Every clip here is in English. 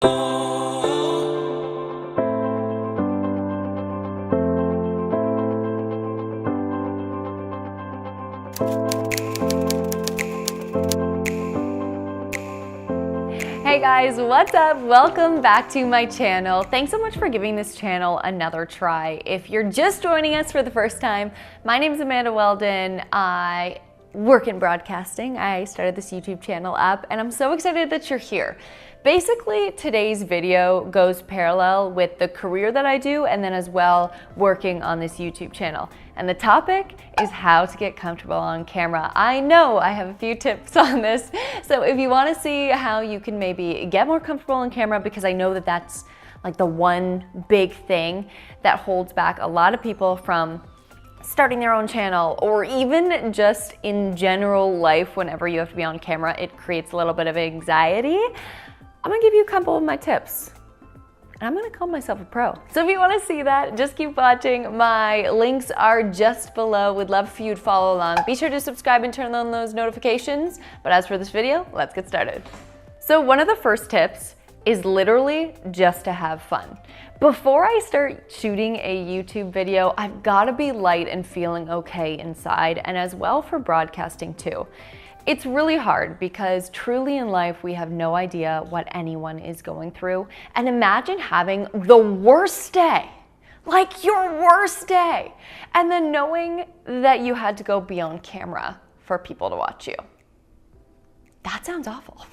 Hey guys, what's up? Welcome back to my channel. Thanks so much for giving this channel another try. If you're just joining us for the first time, my name is Amanda Weldon. I work in broadcasting. I started this YouTube channel up and I'm so excited that you're here. Basically, today's video goes parallel with the career that I do and then as well working on this YouTube channel. And the topic is how to get comfortable on camera. I know I have a few tips on this. So if you want to see how you can maybe get more comfortable on camera, because I know that that's like the one big thing that holds back a lot of people from starting their own channel, or even just in general life, whenever you have to be on camera, it creates a little bit of anxiety. I'm gonna give you a couple of my tips. I'm gonna call myself a pro. So if you wanna see that, just keep watching. My links are just below. Would love for you to follow along. Be sure to subscribe and turn on those notifications. But as for this video, let's get started. So one of the first tips is literally just to have fun. Before I start shooting a YouTube video, I've gotta be light and feeling okay inside, and as well for broadcasting too. It's really hard because truly in life, we have no idea what anyone is going through. And imagine having the worst day, like your worst day, and then knowing that you had to go be on camera for people to watch you. That sounds awful.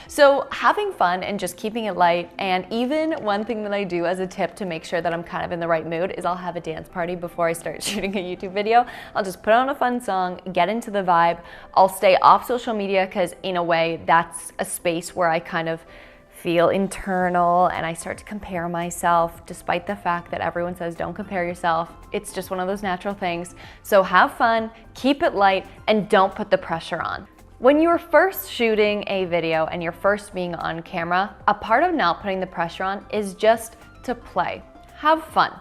So having fun and just keeping it light, and even one thing that I do as a tip to make sure that I'm kind of in the right mood is I'll have a dance party before I start shooting a YouTube video. I'll just put on a fun song, get into the vibe. I'll stay off social media because in a way that's a space where I kind of feel internal and I start to compare myself, despite the fact that everyone says don't compare yourself. It's just one of those natural things. So have fun, keep it light, and don't put the pressure on. When you're first shooting a video and you're first being on camera, a part of not putting the pressure on is just to play. Have fun.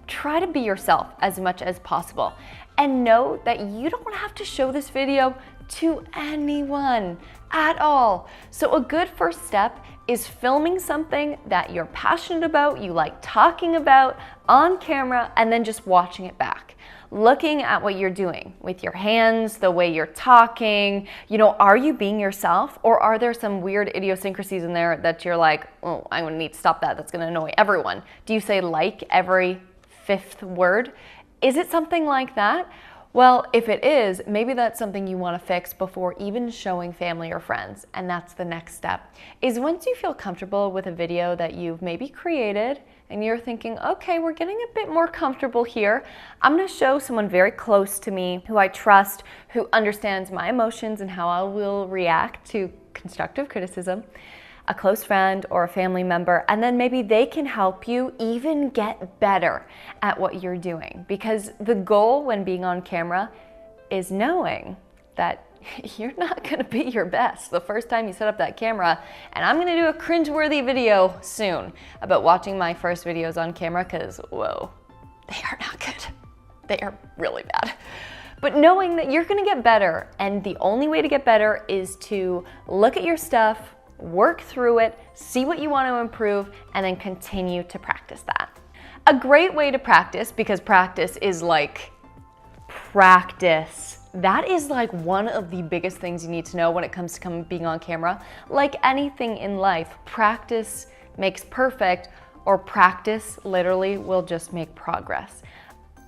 Try to be yourself as much as possible. And know that you don't have to show this video to anyone at all. So a good first step is filming something that you're passionate about, you like talking about on camera, and then just watching it back. Looking at what you're doing with your hands, the way you're talking, are you being yourself, or are there some weird idiosyncrasies in there that you're like, oh, I'm gonna need to stop that, that's gonna annoy everyone. Do you say like every fifth word? Is it something like that? Well, if it is, maybe that's something you want to fix before even showing family or friends. And that's the next step, is once you feel comfortable with a video that you've maybe created and you're thinking, okay, we're getting a bit more comfortable here, I'm going to show someone very close to me who I trust, who understands my emotions and how I will react to constructive criticism, a close friend or a family member, and then maybe they can help you even get better at what you're doing. Because the goal when being on camera is knowing that you're not gonna be your best the first time you set up that camera. And I'm gonna do a cringeworthy video soon about watching my first videos on camera, because whoa, they are not good. They are really bad. But knowing that you're gonna get better, and the only way to get better is to look at your stuff, work through it, see what you want to improve, and then continue to practice that. A great way to practice, because practice is like practice. That is like one of the biggest things you need to know when it comes to being on camera. Like anything in life, practice makes perfect, or practice literally will just make progress.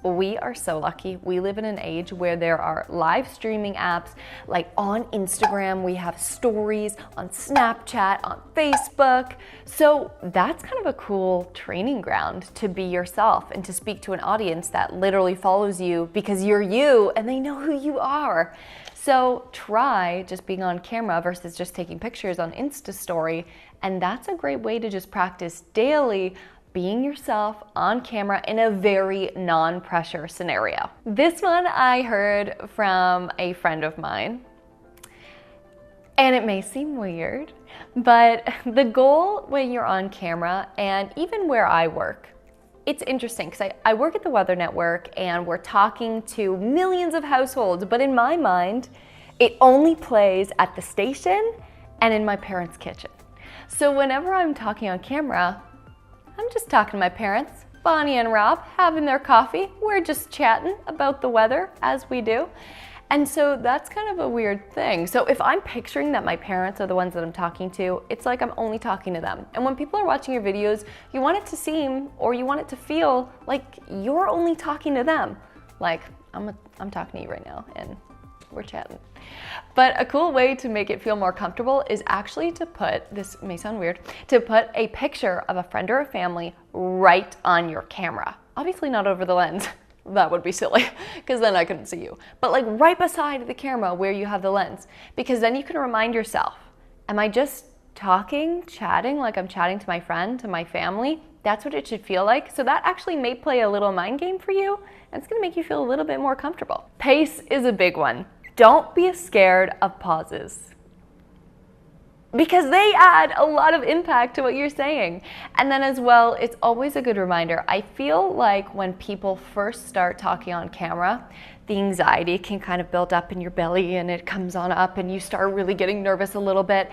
We are so lucky. We live in an age where there are live streaming apps, like on Instagram, we have stories, on Snapchat, on Facebook. So that's kind of a cool training ground to be yourself and to speak to an audience that literally follows you because you're you and they know who you are. So try just being on camera versus just taking pictures on Insta story. And that's a great way to just practice daily being yourself on camera in a very non-pressure scenario. This one I heard from a friend of mine, and it may seem weird, but the goal when you're on camera, and even where I work, it's interesting because I work at the Weather Network and we're talking to millions of households, but in my mind, it only plays at the station and in my parents' kitchen. So whenever I'm talking on camera, I'm just talking to my parents, Bonnie and Rob, having their coffee. We're just chatting about the weather as we do. And so that's kind of a weird thing. So if I'm picturing that my parents are the ones that I'm talking to, it's like I'm only talking to them. And when people are watching your videos, you want it to seem, or you want it to feel like you're only talking to them. Like, I'm talking to you right now and we're chatting. But a cool way to make it feel more comfortable is actually to put, this may sound weird, to put a picture of a friend or a family right on your camera. Obviously not over the lens. That would be silly, because then I couldn't see you. But like right beside the camera where you have the lens, because then you can remind yourself, am I just talking, chatting like I'm chatting to my friend, to my family? That's what it should feel like. So that actually may play a little mind game for you, and it's gonna make you feel a little bit more comfortable. Pace is a big one. Don't be scared of pauses, because they add a lot of impact to what you're saying. And then as well, it's always a good reminder. I feel like when people first start talking on camera, the anxiety can kind of build up in your belly and it comes on up and you start really getting nervous a little bit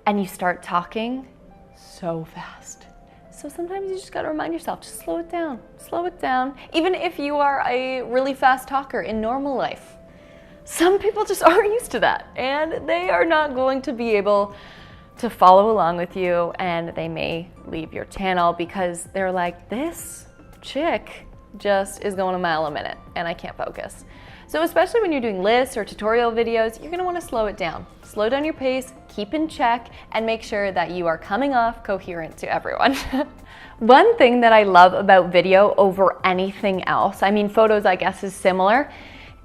and you start talking so fast. So sometimes you just gotta remind yourself, just slow it down, slow it down. Even if you are a really fast talker in normal life, some people just aren't used to that and they are not going to be able to follow along with you, and they may leave your channel because they're like, this chick just is going a mile a minute and I can't focus. So especially when you're doing lists or tutorial videos, you're gonna wanna slow it down. Slow down your pace, keep in check, and make sure that you are coming off coherent to everyone. One thing that I love about video over anything else, I mean photos I guess is similar,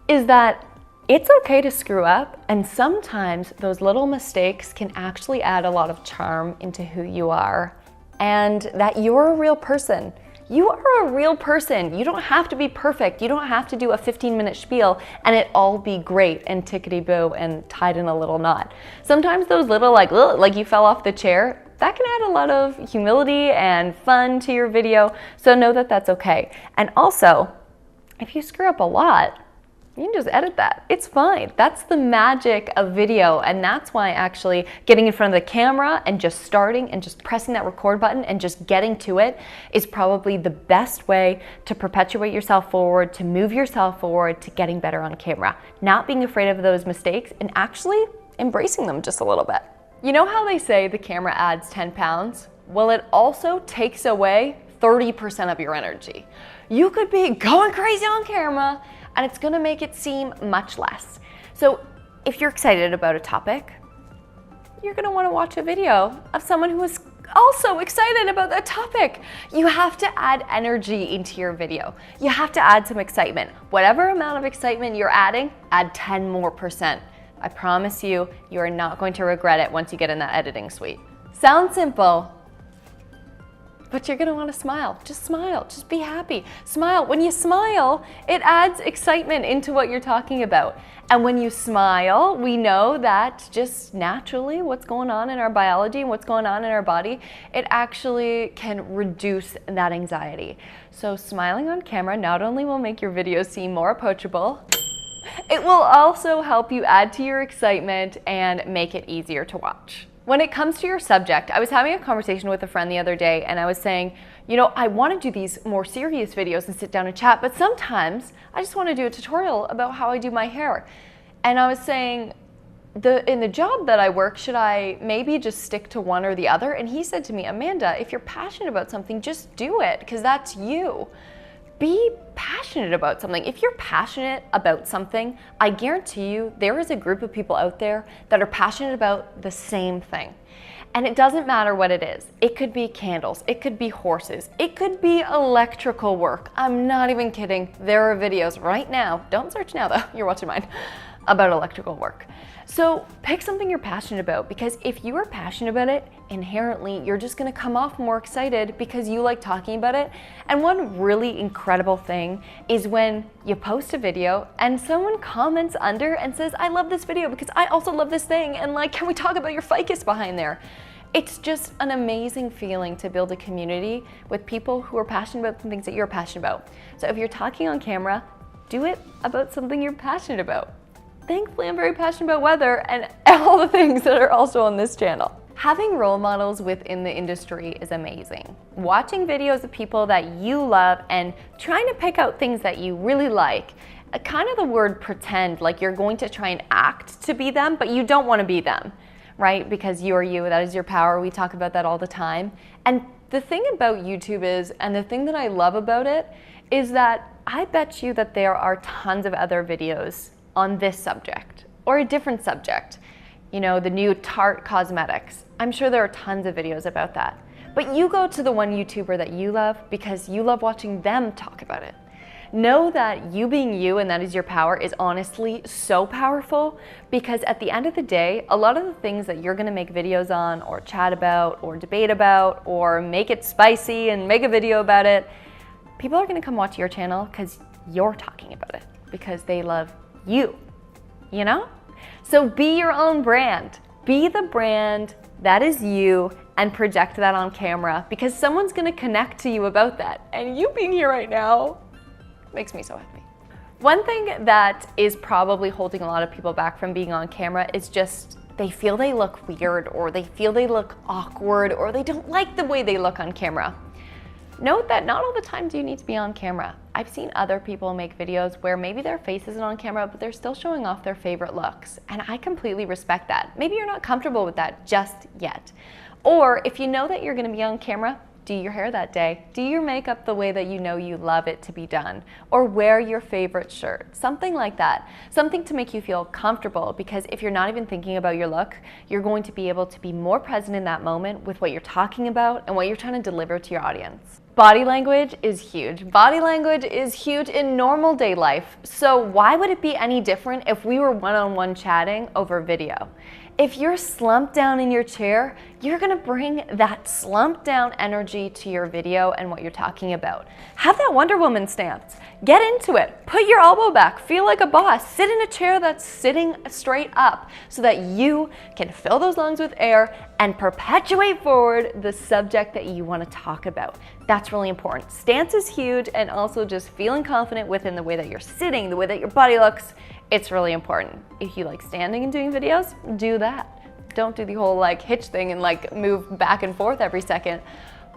is that it's okay to screw up, and sometimes those little mistakes can actually add a lot of charm into who you are, and that you're a real person. You are a real person. You don't have to be perfect. You don't have to do a 15-minute spiel and it all be great and tickety-boo and tied in a little knot. Sometimes those little like you fell off the chair, that can add a lot of humility and fun to your video, so know that that's okay. And also, if you screw up a lot, you can just edit that. It's fine. That's the magic of video, and that's why actually getting in front of the camera and just starting and just pressing that record button and just getting to it is probably the best way to perpetuate yourself forward, to move yourself forward, to getting better on camera. Not being afraid of those mistakes and actually embracing them just a little bit. You know how they say the camera adds 10 pounds? Well, it also takes away 30% of your energy. You could be going crazy on camera and it's gonna make it seem much less. So if you're excited about a topic, you're gonna wanna watch a video of someone who is also excited about that topic. You have to add energy into your video. You have to add some excitement. Whatever amount of excitement you're adding, add 10 more %. I promise you, you are not going to regret it once you get in that editing suite. Sounds simple, but you're gonna wanna smile. Just smile, just be happy. Smile. When you smile, it adds excitement into what you're talking about. And when you smile, we know that just naturally what's going on in our biology and what's going on in our body, it actually can reduce that anxiety. So smiling on camera not only will make your videos seem more approachable, it will also help you add to your excitement and make it easier to watch. When it comes to your subject, I was having a conversation with a friend the other day and I was saying, you know, I want to do these more serious videos and sit down and chat, but sometimes I just want to do a tutorial about how I do my hair. And I was saying, in the job that I work, should I maybe just stick to one or the other? And he said to me, Amanda, if you're passionate about something, just do it, because that's you. Be passionate about something. If you're passionate about something, I guarantee you there is a group of people out there that are passionate about the same thing. And it doesn't matter what it is. It could be candles, it could be horses, it could be electrical work. I'm not even kidding. There are videos right now, don't search now though, you're watching mine, about electrical work. So pick something you're passionate about, because if you are passionate about it, inherently you're just gonna come off more excited because you like talking about it. And one really incredible thing is when you post a video and someone comments under and says, I love this video because I also love this thing, and like, can we talk about your ficus behind there? It's just an amazing feeling to build a community with people who are passionate about the things that you're passionate about. So if you're talking on camera, do it about something you're passionate about. Thankfully, I'm very passionate about weather and all the things that are also on this channel. Having role models within the industry is amazing. Watching videos of people that you love and trying to pick out things that you really like, kind of the word pretend, like you're going to try and act to be them, but you don't want to be them, right? Because you are you, that is your power. We talk about that all the time. And the thing about YouTube is, and the thing that I love about it, is that I bet you that there are tons of other videos on this subject or a different subject. You know, the new Tarte cosmetics. I'm sure there are tons of videos about that. But you go to the one YouTuber that you love because you love watching them talk about it. Know that you being you, and that is your power, is honestly so powerful, because at the end of the day, a lot of the things that you're gonna make videos on or chat about or debate about or make it spicy and make a video about it, people are gonna come watch your channel because you're talking about it, because they love you, you know? So be your own brand. Be the brand that is you and project that on camera, because someone's gonna connect to you about that. And you being here right now makes me so happy. One thing that is probably holding a lot of people back from being on camera is just they feel they look weird, or they feel they look awkward, or they don't like the way they look on camera. Note that not all the time do you need to be on camera. I've seen other people make videos where maybe their face isn't on camera, but they're still showing off their favorite looks. And I completely respect that. Maybe you're not comfortable with that just yet. Or if you know that you're gonna be on camera, do your hair that day. Do your makeup the way that you know you love it to be done. Or wear your favorite shirt. Something like that. Something to make you feel comfortable, because if you're not even thinking about your look, you're going to be able to be more present in that moment with what you're talking about and what you're trying to deliver to your audience. Body language is huge. Body language is huge in normal day life. So why would it be any different if we were one-on-one chatting over video? If you're slumped down in your chair, you're gonna bring that slumped down energy to your video and what you're talking about. Have that Wonder Woman stance. Get into it. Put your elbow back. Feel like a boss. Sit in a chair that's sitting straight up so that you can fill those lungs with air and perpetuate forward the subject that you want to talk about. That's really important. Stance is huge, and also just feeling confident within the way that you're sitting, the way that your body looks. It's really important. If you like standing and doing videos, do that. Don't do the whole like hitch thing and like move back and forth every second,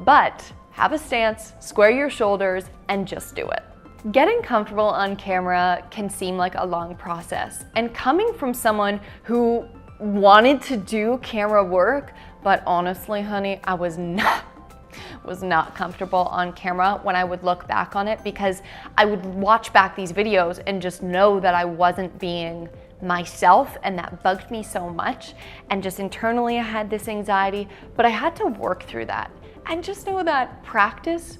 but have a stance, square your shoulders, and just do it. Getting comfortable on camera can seem like a long process, and coming from someone who wanted to do camera work, but honestly, honey, I was not comfortable on camera when I would look back on it, because I would watch back these videos and just know that I wasn't being myself, and that bugged me so much. And just internally I had this anxiety, but I had to work through that. And just know that practice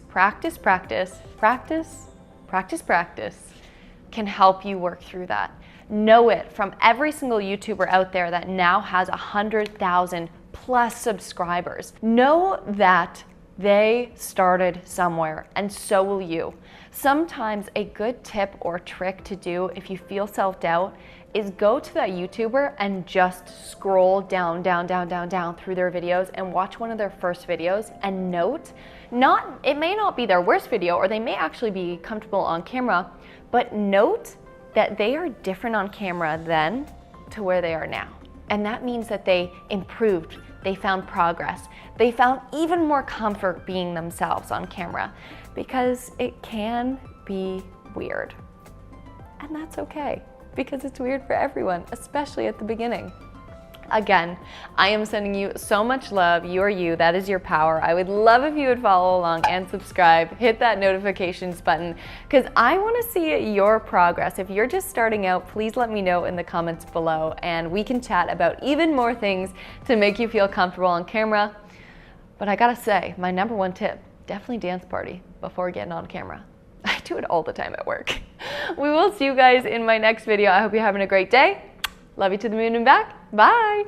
can help you work through that. Know it from every single YouTuber out there that now has 100,000 plus subscribers. Know that they started somewhere, and so will you. Sometimes a good tip or trick to do if you feel self-doubt is go to that YouTuber and just scroll down through their videos and watch one of their first videos, and note, it may not be their worst video, or they may actually be comfortable on camera, but note that they are different on camera then to where they are now. And that means that they improved, they found progress, they found even more comfort being themselves on camera, because it can be weird. And that's okay, because it's weird for everyone, especially at the beginning. Again, I am sending you so much love. You are you, that is your power. I would love if you would follow along and subscribe, hit that notifications button, because I want to see your progress. If you're just starting out, please let me know in the comments below, and we can chat about even more things to make you feel comfortable on camera. But I gotta say, my number one tip, definitely dance party before getting on camera. I do it all the time at work. We will see you guys in my next video. I hope you're having a great day. Love you to the moon and back. Bye.